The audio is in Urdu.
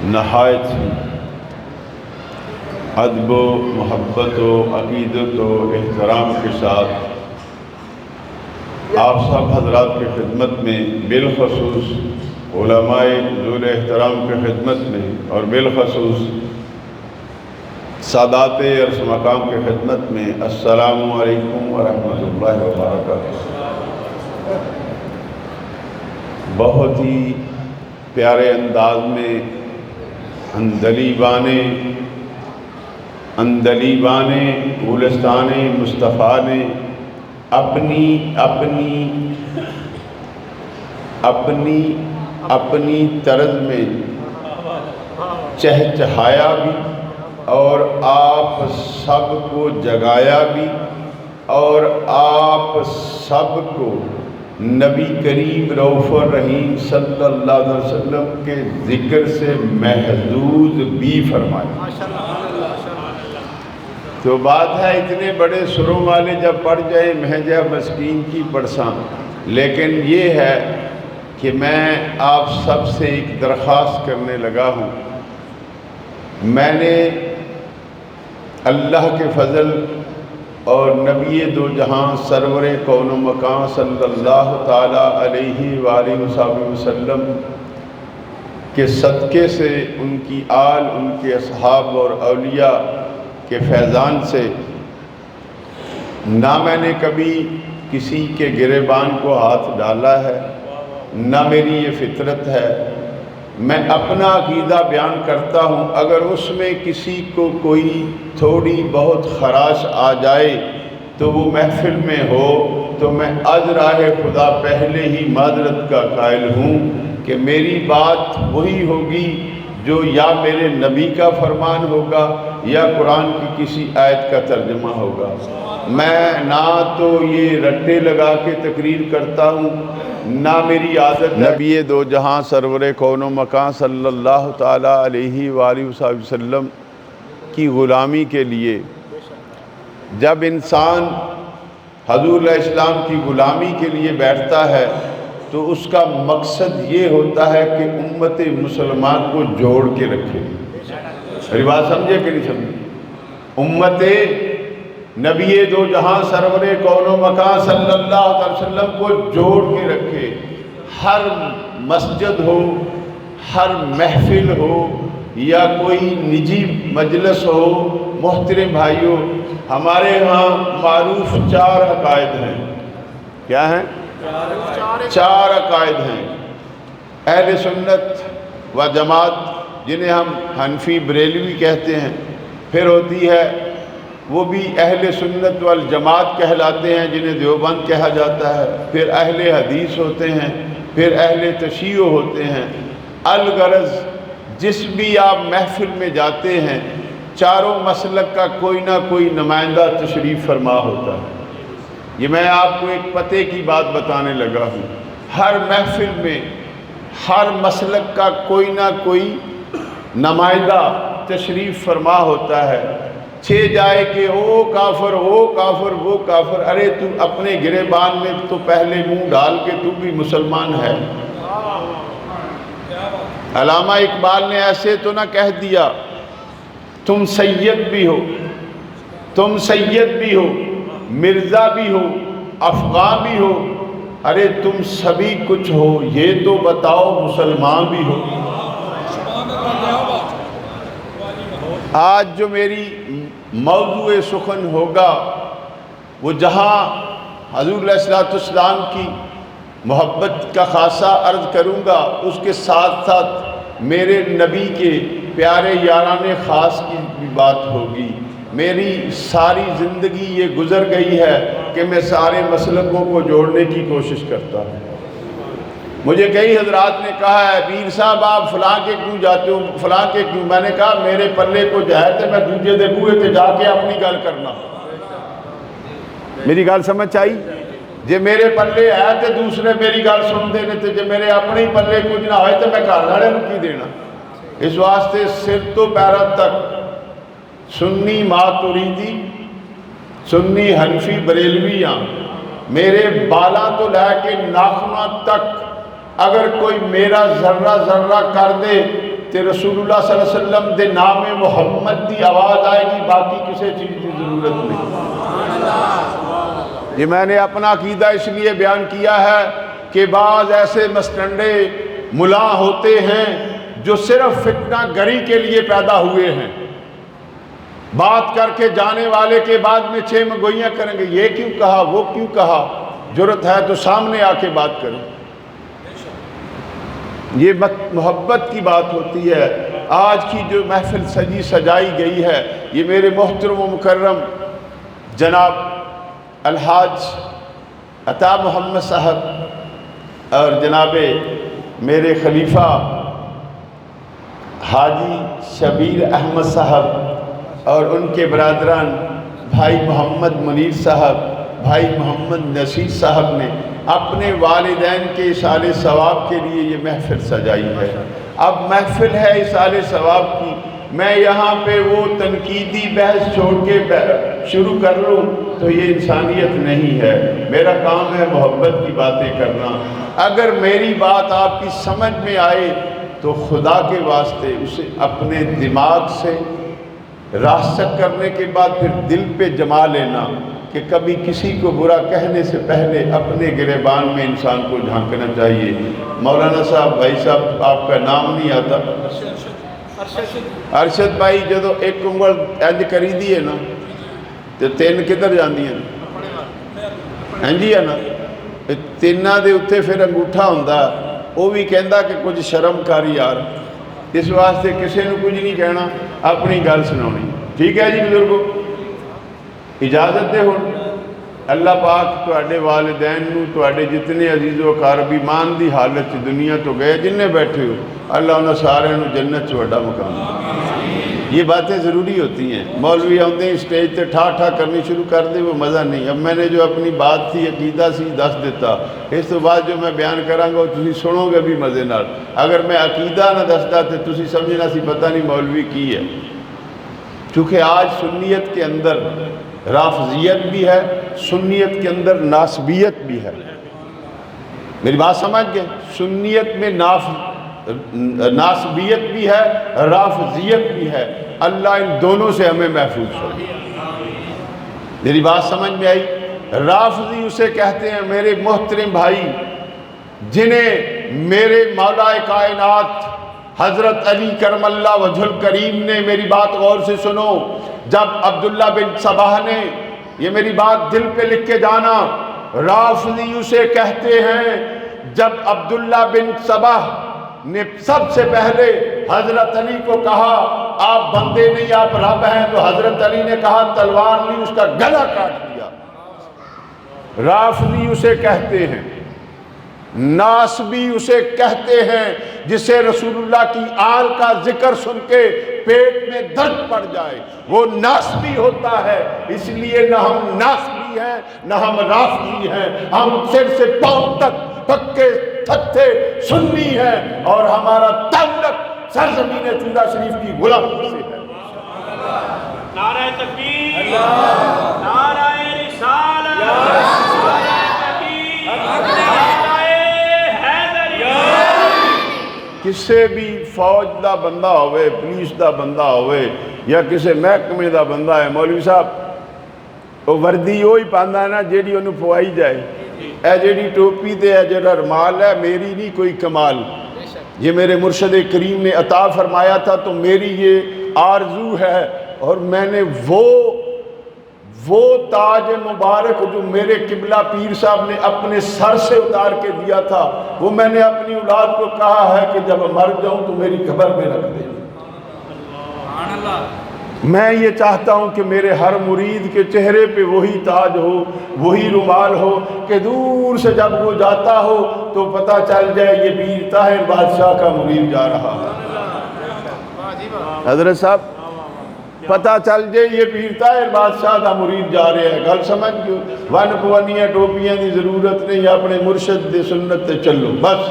نہایت ادب و محبت و عقیدت و احترام کے ساتھ آپ سب حضرات کی خدمت میں، بالخصوص علماء ذو احترام کی خدمت میں اور بالخصوص سادات عرص مقام کی خدمت میں السلام علیکم ورحمۃ اللہ وبرکاتہ۔ بہت ہی پیارے انداز میں اندلیبان گلستان مصطفیٰ نے اپنی طرز میں چہچہایا بھی اور آپ سب کو جگایا بھی اور آپ سب کو نبی کریم رؤوف الرحیم صلی اللہ علیہ وسلم کے ذکر سے محظوظ بھی فرمایا۔ تو بات ہے اتنے بڑے سروں والے جب پڑھ جائیں مہجہ مسکین کی پڑساں، لیکن یہ ہے کہ میں آپ سب سے ایک درخواست کرنے لگا ہوں۔ میں نے اللہ کے فضل اور نبی دو جہاں سرور کون و مکان صلی اللہ تعالیٰ علیہ وآلہ وسلم کے صدقے سے، ان کی آل، ان کے اصحاب اور اولیاء کے فیضان سے، نہ میں نے کبھی کسی کے گریبان کو ہاتھ ڈالا ہے، نہ میری یہ فطرت ہے۔ میں اپنا عقیدہ بیان کرتا ہوں، اگر اس میں کسی کو کوئی تھوڑی بہت خراش آ جائے تو وہ محفل میں ہو تو میں از راہ خدا پہلے ہی معذرت کا قائل ہوں کہ میری بات وہی ہوگی جو یا میرے نبی کا فرمان ہوگا یا قرآن کی کسی آیت کا ترجمہ ہوگا۔ میں نہ تو یہ رٹے لگا کے تقریر کرتا ہوں، نہ میری عادت نبی دو جہاں سرور کون و مکان صلی اللہ تعالیٰ علیہ وآلہ وسلم کی غلامی کے لیے۔ جب انسان حضور علیہ السلام کی غلامی کے لیے بیٹھتا ہے تو اس کا مقصد یہ ہوتا ہے کہ امت مسلمان کو جوڑ کے رکھے۔ میری بات سمجھے کہ نہیں سمجھے؟ امت نبی دو جہاں سرور کون و مکان صلی اللہ علیہ وسلم کو جوڑ کے رکھے۔ ہر مسجد ہو، ہر محفل ہو یا کوئی نجی مجلس ہو، محترم بھائیوں، ہمارے ہاں معروف 4 عقائد ہیں۔ کیا ہیں؟ 4 عقائد ہیں۔ اہل سنت و جماعت، جنہیں ہم حنفی بریلوی کہتے ہیں، پھر ہوتی ہے وہ بھی اہل سنت والجماعت کہلاتے ہیں، جنہیں دیوبند کہا جاتا ہے، پھر اہل حدیث ہوتے ہیں، پھر اہل تشیع ہوتے ہیں۔ الغرض جس بھی آپ محفل میں جاتے ہیں، چاروں مسلک کا کوئی نہ کوئی نمائندہ تشریف فرما ہوتا ہے۔ یہ میں آپ کو ایک پتے کی بات بتانے لگا ہوں، ہر محفل میں ہر مسلک کا کوئی نہ کوئی نمائندہ تشریف فرما ہوتا ہے۔ جائے کہ او کافر، وہ کافر، وہ کافر، ارے تو اپنے گریبان میں تو پہلے منہ ڈال کے تو بھی مسلمان ہے۔ علامہ اقبال نے ایسے تو نہ کہہ دیا تم سید بھی ہو، تم سید بھی ہو، مرزا بھی ہو، افغان بھی ہو، ارے تم سبھی کچھ ہو، یہ تو بتاؤ مسلمان بھی ہو۔ آج جو میری موضوع سخن ہوگا وہ جہاں حضور علیہ السلام کی محبت کا خاصہ عرض کروں گا، اس کے ساتھ ساتھ میرے نبی کے پیارے یاران خاص کی بھی بات ہوگی۔ میری ساری زندگی یہ گزر گئی ہے کہ میں سارے مسلکوں کو جوڑنے کی کوشش کرتا ہوں۔ مجھے کئی حضرات نے کہا ہے پیر صاحب آپ فلاں کے کیوں جاتے ہو، فلاں کے کیوں؟ میں نے کہا میرے پلے کو جائے تو میں دوجے دے بوئے تے جا کے اپنی گل کرنا۔ میری گل سمجھ آئی؟ جے میرے پلے ہے تو دوسرے میری گل سن دینے تے، جے میرے اپنے پلے کچھ نہ ہوئے تو میں گھر والے نوں کی دینا۔ اس واسطے سر تو پیروں تک سنی ماتریدی، سنی حنفی بریلویاں، میرے بالاں تو لے کے ناخنوں تک اگر کوئی میرا ذرہ ذرہ کر دے تے رسول اللہ صلی اللہ علیہ وسلم دے نام محمد دی آواز آئے گی، باقی کسی چیز کی ضرورت نہیں۔ یہ میں نے اپنا عقیدہ اس لیے بیان کیا ہے کہ بعض ایسے مسٹنڈے ملا ہوتے ہیں جو صرف فتنہ گری کے لیے پیدا ہوئے ہیں، بات کر کے جانے والے کے بعد میں 6 مگوئیاں کریں گے، یہ کیوں کہا وہ کیوں کہا، جرت ہے تو سامنے آ کے بات کریں۔ یہ محبت کی بات ہوتی ہے۔ آج کی جو محفل سجائی گئی ہے، یہ میرے محترم و مکرم جناب الحاج عطا محمد صاحب اور جناب میرے خلیفہ حاجی شبیر احمد صاحب اور ان کے برادران بھائی محمد منیر صاحب، بھائی محمد نصیر صاحب نے اپنے والدین کے ایصال ثواب کے لیے یہ محفل سجائی ہے۔ اب محفل ہے ایصال ثواب کی، میں یہاں پہ وہ تنقیدی بحث چھوڑ کے شروع کر لوں تو یہ انسانیت نہیں ہے۔ میرا کام ہے محبت کی باتیں کرنا۔ اگر میری بات آپ کی سمجھ میں آئے تو خدا کے واسطے اسے اپنے دماغ سے راست کرنے کے بعد پھر دل پہ جما لینا کہ کبھی کسی کو برا کہنے سے پہلے اپنے گریبان میں انسان کو جھانکنا چاہیے۔ مولانا صاحب، بھائی صاحب آپ کا نام نہیں آتا، ارشد بھائی، جدو ایک انگل انج کری دی ہے نا تو 3 کدھر جاندی ہیں؟ ہاں جی ہے نا، 3 دے اتھے پھر انگوٹھا ہوندہ، وہ بھی کہندہ کہ کچھ شرم کاری یار، اس واسطے کسی نے کچھ نہیں کہنا، اپنی گل سنونی۔ ٹھیک ہے جی بزرگو، اجازت دے ہوں اللہ پاک تواڈے والدین نو، تواڈے جتنے عزیز و اقارب ایمان دی حالت دنیا تو گئے جنہیں بیٹھے ہو، اللہ انہوں سارے نو جنت چوڑا مقام۔ یہ باتیں ضروری ہوتی ہیں۔ مولوی آتے ہیں اسٹیج تے ٹھا ٹھا کرنی شروع کر دے، وہ مزہ نہیں۔ اب میں نے جو اپنی بات تھی عقیدہ سی دس دیتا، اس تو بعد جو میں بیان کراں گا تسی سنو گے بھی مزے نال۔ اگر میں عقیدہ نہ دستا تو تسی سمجھنا سی پتہ نہیں مولوی کی ہے، چونکہ آج سنیت کے اندر رافضیت بھی ہے، سنیت کے اندر ناسبیت بھی ہے۔ میری بات سمجھ گئے؟ سنیت میں ناسبیت بھی ہے، رافضیت بھی ہے۔ اللہ ان دونوں سے ہمیں محفوظ کرے۔ میری بات سمجھ میں آئی؟ رافضی اسے کہتے ہیں میرے محترم بھائی جنہیں میرے مولا کائنات حضرت علی کرم اللہ وجہ الکریم نے، میری بات غور سے سنو، جب عبداللہ بن صباح نے، یہ میری بات دل پہ لکھ کے جانا، رافضی اسے کہتے ہیں جب عبداللہ بن صباح نے سب سے پہلے حضرت علی کو کہا آپ بندے نہیں آپ رب ہیں، تو حضرت علی نے کہا تلوار لی، اس کا گلا کاٹ دیا۔ رافضی اسے کہتے ہیں، ناسبی اسے کہتے ہیں جسے رسول اللہ کی آل کا ذکر سن کے پیٹ میں درد پڑ جائے، وہ ناسبی ہوتا ہے۔ اس لیے نہ ہم ناسبی ہیں نہ ہم رافضی ہیں، ہم سر سے پاؤں تک پکے تھتے سنی ہیں، اور ہمارا تعلق سرزمین چودہ شریف کی غلامی سے ہے۔ نعرہ تکبیر، نعرہ رسالت، نعرہ تکبیر، نعرہ حیدری۔ کسے بھی فوج دا بندہ ہوئے، پولیس دا بندہ ہوئے یا کسے محکمے دا بندہ ہے، مولوی صاحب وہ وردی وہی پاندہ ہے نا جیڑی انہوں پوائی جائے، اے جیڑی ٹوپی دے اے جیڑا رمال ہے، میری نہیں کوئی کمال، یہ میرے مرشد کریم نے عطا فرمایا تھا، تو میری یہ آرزو ہے، اور میں نے وہ تاج مبارک جو میرے قبلہ پیر صاحب نے اپنے سر سے اتار کے دیا تھا، وہ میں نے اپنی اولاد کو کہا ہے کہ جب مر جاؤں تو میری قبر میں رکھ دے۔ میں یہ چاہتا ہوں کہ میرے ہر مرید کے چہرے پہ وہی تاج ہو، وہی رومال ہو، کہ دور سے جب وہ جاتا ہو تو پتہ چل جائے یہ پیر طاہر بادشاہ کا مرید جا رہا ہے۔ حضرت صاحب پتہ چل جائے یہ پیر طاہر بادشاہ کا مرید جا رہے ہیں۔ گل سمجھ گئے؟ ون پوانیاں ٹوپیاں دی ضرورت نہیں، اپنے مرشد دی سنت تے چلو بس۔